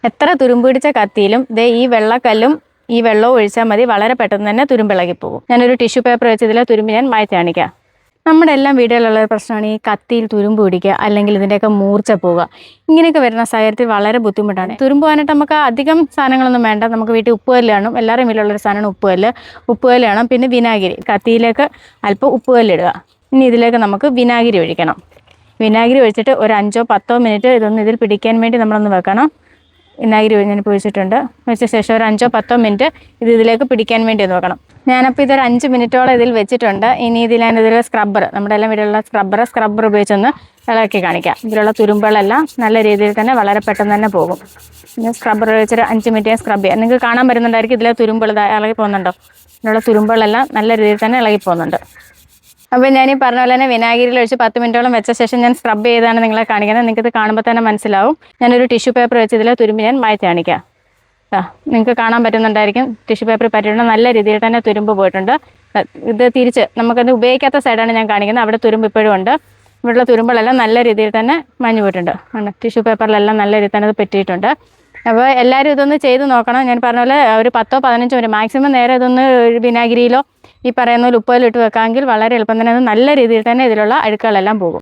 എത്ര തുരുമ്പ് പിടിച്ച കത്തിയിലും ദേ ഈ വെള്ളക്കല്ലും ഈ വെള്ളവും ഒഴിച്ചാൽ മതി, വളരെ പെട്ടെന്ന് തന്നെ തുരുമ്പിളകി പോകും. ഞാനൊരു ടിഷ്യൂ പേപ്പർ വെച്ച് ഇതിലെ തുരുമ്പ് ഞാൻ മായ്ച്ച് കാണിക്കാം. നമ്മുടെ എല്ലാം വീടുകളിലുള്ള ഒരു പ്രശ്നമാണ് ഈ കത്തിയിൽ തുരുമ്പ് പിടിക്കുക, അല്ലെങ്കിൽ ഇതിൻ്റെയൊക്കെ മൂർച്ച പോവുക. ഇങ്ങനെയൊക്കെ വരുന്ന സാഹചര്യത്തിൽ വളരെ ബുദ്ധിമുട്ടാണ്. തുരുമ്പ് പോകാനായിട്ട് നമുക്ക് അധികം സാധനങ്ങളൊന്നും വേണ്ട. നമുക്ക് വീട്ടിൽ ഉപ്പുകല്ല് കാണും, എല്ലാവരും വീട്ടിലുള്ളൊരു സാധനമാണ് ഉപ്പുകല്ല്. ഉപ്പുകല്ല് കാണും, പിന്നെ വിനാഗിരി. കത്തിയിലേക്ക് അല്പം ഉപ്പുകല്ലിടുക. ഇനി ഇതിലേക്ക് നമുക്ക് വിനാഗിരി ഒഴിക്കണം. വിനാഗിരി ഒഴിച്ചിട്ട് ഒരു 5-10 മിനിറ്റ് ഇതൊന്ന് ഇതിൽ പിടിക്കാൻ വേണ്ടി നമ്മളൊന്ന് വെക്കണം. വിനാഗിരി ഞാനിപ്പോൾ ഒഴിച്ചിട്ടുണ്ട്. വെച്ച ശേഷം ഒരു 5-10 മിനിറ്റ് ഇതിലേക്ക് പിടിക്കാൻ വേണ്ടി ഒന്ന് വെക്കണം. ഞാനപ്പോൾ ഇതൊരു 5 മിനിറ്റോളം ഇതിൽ വെച്ചിട്ടുണ്ട്. ഇനി ഞാനിതിൽ സ്ക്രബ്ബർ, നമ്മുടെ എല്ലാം വീട്ടിലുള്ള സ്ക്രബ്ബർ ഉപയോഗിച്ചൊന്ന് ഇളക്കി കാണിക്കാം. ഇതിലുള്ള തുരുമ്പുകളെല്ലാം നല്ല രീതിയിൽ തന്നെ വളരെ പെട്ടെന്ന് തന്നെ പോകും. പിന്നെ സ്ക്രബ്ബർ വെച്ചൊരു 5 മിനിറ്റ് സ്ക്രബ് ചെയ്യാം. നിങ്ങൾക്ക് കാണാൻ പറ്റുന്നുണ്ടായിരിക്കും ഇതിലെ തുരുമ്പുകൾ ഇളകി പോകുന്നുണ്ടോ. ഇതിലുള്ള തുരുമ്പുകളെല്ലാം നല്ല രീതിയിൽ തന്നെ ഇളകി പോകുന്നുണ്ട്. അപ്പോൾ ഞാൻ ഈ പറഞ്ഞ പോലെ തന്നെ വിനാഗിരിയിൽ ഒഴിച്ച് 10 മിനിറ്റോളം വെച്ച ശേഷം ഞാൻ സ്ക്രബ് ചെയ്താണ് നിങ്ങളെ കാണിക്കുന്നത്. നിങ്ങൾക്കിത് കാണുമ്പോൾ തന്നെ മനസ്സിലാവും. ഞാനൊരു ടിഷ്യൂ പേപ്പർ വെച്ച് ഇതിലെ തുരുമ്പ് ഞാൻ മായ്ച്ച് കാണിക്കാം. നിങ്ങൾക്ക് കാണാൻ പറ്റുന്നുണ്ടായിരിക്കും. ടിഷ്യൂ പേപ്പർ പറ്റിയിട്ട് നല്ല രീതിയിൽ തന്നെ തുരുമ്പ് പോയിട്ടുണ്ട്. ഇത് തിരിച്ച് നമുക്കത് ഉപയോഗിക്കാത്ത സൈഡാണ് ഞാൻ കാണിക്കുന്നത്. അവിടെ തുരുമ്പ് ഇപ്പോഴും ഉണ്ട്. ഇവിടെയുള്ള തുരുമ്പുകളെല്ലാം നല്ല രീതിയിൽ തന്നെ മാഞ്ഞു പോയിട്ടുണ്ട്. ടിഷ്യൂ പേപ്പറിലെല്ലാം നല്ല രീതിയിൽ തന്നെ അത് പറ്റിയിട്ടുണ്ട്. അപ്പോൾ എല്ലാവരും ഇതൊന്ന് ചെയ്ത് നോക്കണം. ഞാൻ പറഞ്ഞ പോലെ ഒരു 10-15 മിനിറ്റ് മാക്സിമം നേരെ ഇതൊന്ന് വിനാഗിരിയിലോ ഈ പറയുന്ന പോലെ ഉപ്പയിലിട്ട് വെക്കാമെങ്കിൽ വളരെ എളുപ്പം തന്നെ അത് നല്ല രീതിയിൽ തന്നെ ഇതിലുള്ള അഴുക്കുകളെല്ലാം പോകും.